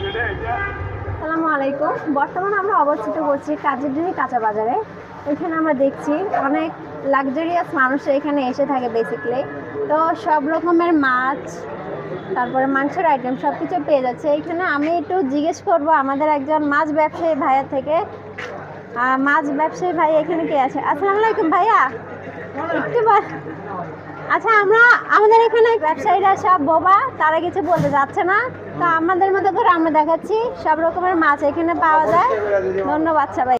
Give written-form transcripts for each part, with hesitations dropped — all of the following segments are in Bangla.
আসসালামু আলাইকুম। বর্তমানে আমরা অবস্থিত করছি কাজীরডুবি কাঁচা বাজারে। এখানে আমরা দেখছি অনেক লাক্সারিয়াস মানুষ এখানে এসে থাকে বেসিক্যালি। তো সব রকমের মাছ, তারপরে মাংসের আইটেম সব কিছু পেয়ে যাচ্ছে এখানে। আমি একটু জিজ্ঞেস করব আমাদের একজন মাছ ব্যবসায়ী ভাইয়া থেকে। মাছ ব্যবসায়ী ভাই এখানে কে আছে? আসসালামু আলাইকুম ভাইয়া, একটু আচ্ছা, আমাদের এখানে ব্যবসায়ীরা সব বোবা, তারা কিছু বলতে যাচ্ছে না। তো আমাদের মতো করে আমরা দেখাচ্ছি সব রকমের মাছ এখানে পাওয়া যায়। ধন্যবাদ সবাই।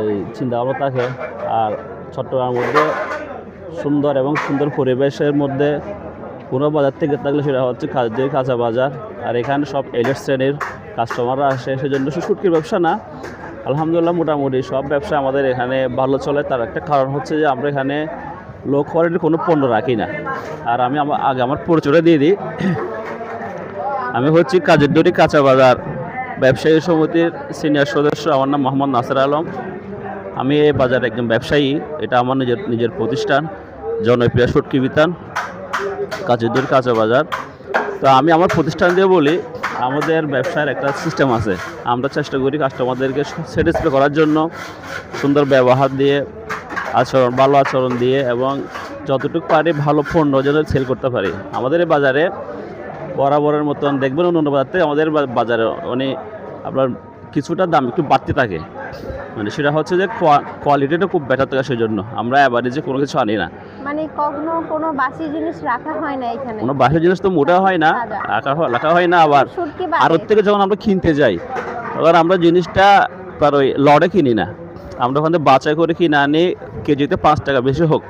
এই চিন্তা ভাবনা থাকে। আর চট্টগ্রামের মধ্যে সুন্দর এবং সুন্দর পরিবেশের মধ্যে কোনো বাজার থেকে থাকলে সেটা হচ্ছে কাজীরডুবি কাঁচা বাজার। আর এখানে সব এলিট শ্রেণীর কাস্টমাররা আসে, সেজন্য শুটকির ব্যবসা না, আলহামদুলিল্লাহ মোটামুটি সব ব্যবসা আমাদের এখানে ভালো চলে। তার একটা কারণ হচ্ছে যে আমরা এখানে লো কোয়ালিটির কোনো পণ্য রাখি না। আর আমি আগে আমার পরিচয়টা দিয়ে দিই। আমি হচ্ছি কাজীরডুবি কাঁচা বাজার ব্যবসায়ী সমিতির সিনিয়র সদস্য। আমার নাম মোহাম্মদ নাসির আলম। আমি এই বাজারে একজন ব্যবসায়ী। এটা আমার নিজের প্রতিষ্ঠান, জনপ্রিয় শুটকি বিতান কাজীরডুবি কাঁচা বাজার। তো আমি আমার প্রতিষ্ঠান দিয়ে বলি, আমাদের ব্যবসার একটা সিস্টেম আছে। আমরা চেষ্টা করি কাস্টমারদেরকে স্যাটিসফাই করার জন্য, সুন্দর ব্যবহার দিয়ে, ভালো আচরণ দিয়ে, এবং যতটুকু পারি ভালো পণ্য যেন সেল করতে পারি। আমাদের এই বাজারে বরাবরের মতন দেখবেন অন্য বাজার থেকে আমাদের বাজারে আপনার কিছুটা দাম একটু বাড়তি থাকে। মানে সেটা হচ্ছে যে কোয়ালিটিটা খুব বেটার থাকে, সেই জন্য আমরা অ্যাভারেজে কোনো কিছু আনি না। মানে কখনো কোনো বাসি জিনিস রাখা হয় না এখানে? কোনো বাসি জিনিস তো মোটা হয় না, রাখা হয় না। আবার আর ওর থেকে যখন আমরা কিনতে যাই, তখন আমরা জিনিসটা ওই লড়ে কিনি না, আমরা ওখান থেকে বাছাই করে কিনে আনি, কেজিতে 5 টাকা বেশি হোক।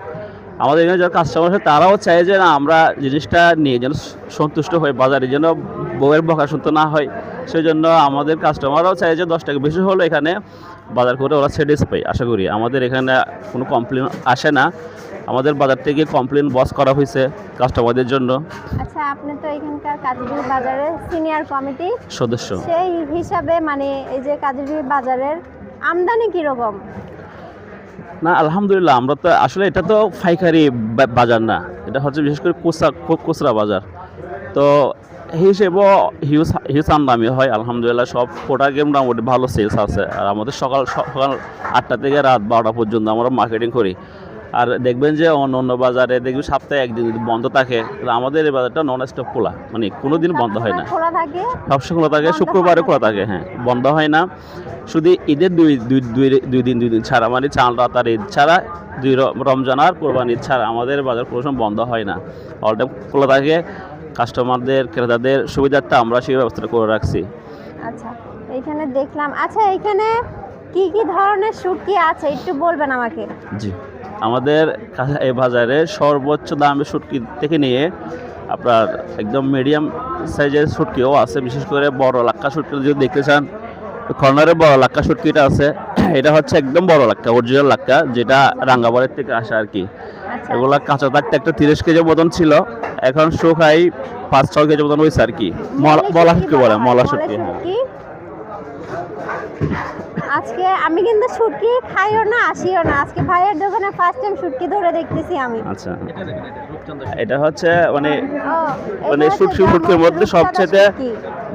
আমাদের এখানে যারা কাস্টমার আছে তারাও চায় যে না, আমরা জিনিসটা নিয়ে যেন সন্তুষ্ট হই, বাজারে যেন বউয়ের বকা শুনতে না হয়। সেই জন্য আমাদের কাস্টমাররাও চায় যে 10 টাকা বেশি হলো এখানে বাজার করে ওরা স্যাটিসফাই। আশা করি আমাদের এখানে কোনো কমপ্লেন আসে না। আমাদের বাজার থেকে কমপ্লেন বস করা হয়েছে কাস্টমারদের জন্য। আচ্ছা, আপনি তো এখানকার কাজীরডুবি বাজারের সিনিয়র কমিটি সদস্য, সেই হিসাবে মানে এই যে কাজীরডুবি বাজারের আমদানি কীরকম? না আলহামদুলিল্লাহ, আমরা তো আসলে এটা তো পাইকারি বাজার না, এটা হচ্ছে বিশেষ করে খুচরা বাজার। তো হিসেবেও হিউজ আমদানি হয় আলহামদুলিল্লাহ। সব প্রোডাক্টে মোটামুটি ভালো সেলস আছে। আর আমাদের সকাল 8টা থেকে রাত 12টা পর্যন্ত আমরা মার্কেটিং করি। আর দেখবেন যে অন্য বাজারে দেখবেন সপ্তাহে একদিন বন্ধ থাকে, আমাদের এই বাজারটা নন স্টপ খোলা, মানে কোনো দিন বন্ধ হয় না, সবসময় খোলা থাকে। শুক্রবারে খোলা থাকে, হ্যাঁ, বন্ধ হয় না। শুধু ঈদের দুই দিন ছাড়া, মানে চাল রাত আর ঈদ ছাড়া, রমজান আর কোরবানি ঈদ ছাড়া আমাদের বাজার কোনো সময় বন্ধ হয় না, অল টাইম খোলা থাকে। কাস্টমারদের, ক্রেতাদের সুবিধার্থে আমরা সেই ব্যবস্থাটা করে রাখছি। আচ্ছা, এইখানে দেখলাম। আচ্ছা, এখানে কি কি ধরনের শুটকি আছে একটু বলবেন আমাকে? জি, আমাদের এই বাজারে সর্বোচ্চ দামে শুটকি থেকে নিয়ে আপনার একদম মিডিয়াম সাইজের শুটকিও আছে। বিশেষ করে বড় লাক্কা শুটকি যদি দেখতে চান, কর্নারে বড় লাক্কা শুটকিটা আছে। এটা হচ্ছে একদম বড় লাক্কা, অরিজিনাল লাক্কা, যেটা রাঙ্গাবাড়ির থেকে আসে আর কি। এগুলা কাঁচা থাকতে একটা 30 কেজি মতন ছিল, এখন শুকাই 5-6 কেজি মতন হয়েছে আর কি। মলা শুটকি বলে, মলা শুটকি। হ্যাঁ, আজকে আমি কিন্তু শুটকি খাইও না, আসিও না। আজকে ভাইয়ের দোকানে ফার্স্ট টাইম শুটকি ধরে দেখতেছি আমি। আচ্ছা, এটা হচ্ছে মানে শুটকির মধ্যে সবচেয়ে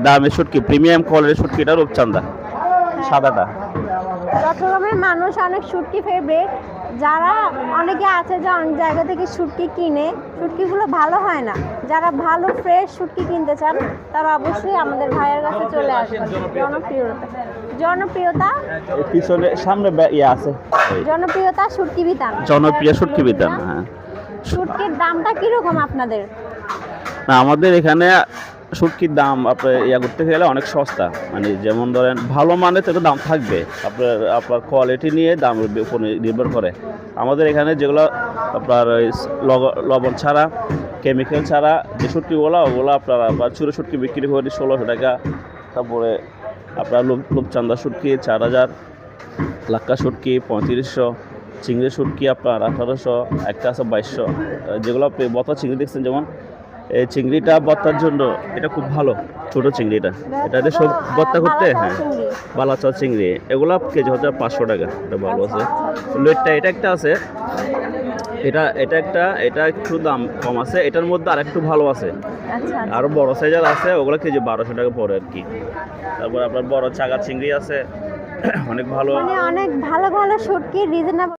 দামি শুটকি, প্রিমিয়াম কোয়ালিটির শুটকিটা রূপচাঁদা, সাদাটা। চট্টগ্রামের মানুষ অনেক শুটকি ফেভারিট। যারা অনেকে আছে যে অনেক জায়গা থেকে শুটকি কিনে, শুটকিগুলো ভালো হয় না। যারা ভালো ফ্রেশ শুটকি কিনতে চান তারা অবশ্যই আমাদের ভাইয়ের কাছে চলে আসবেন। জনপ্রিয়তা পিছনে সামনে আছে, জনপ্রিয়তা শুটকি বিতান, জনপ্রিয় শুটকি বিতান। হ্যাঁ, শুটকির দামটা কিরকম আপনাদের? না, আমাদের এখানে শুটকির দাম আপনার করতে গেলে অনেক সস্তা। মানে যেমন ধরেন ভালো মানের তো দাম থাকবে, আপনার কোয়ালিটি নিয়ে দামের উপর নির্ভর করে। আমাদের এখানে যেগুলো আপনার লবণ ছাড়া, কেমিক্যাল ছাড়া যে শুটকিগুলো, ওগুলো আপনার আবার চুরো শুটকি বিক্রি করি 1600 টাকা। তারপরে আপনার রূপচাঁদা শুটকি 4000, লাক্কা শুটকি 3500, চিংড়ি শুটকি আপনার 1800, একটা আছে 2200। যেগুলো আপনি বত্তা চিংড়ি দেখছেন, যেমন এই চিংড়িটা বত্তার জন্য এটা খুব ভালো, ছোট চিংড়িটা, এটাতে সব বত্তা করতে। হ্যাঁ, বালাচা চিংড়ি এগুলো কেজি হচ্ছে 500 টাকা, এটা ভালো আছে। লইট্টা এটা একটা আছে, এটা একটু দাম কম আছে, এটার মধ্যে আর একটু ভালো আছে, আচ্ছা আরও বড় সাইজের আছে, ওগুলো কেজি 1200 টাকা পড়ে আর কি। তারপর আপনার বড় চাগা চিংড়ি আছে, অনেক ভালো। মানে অনেক ভালো ভালো শুটকি রিজনেবল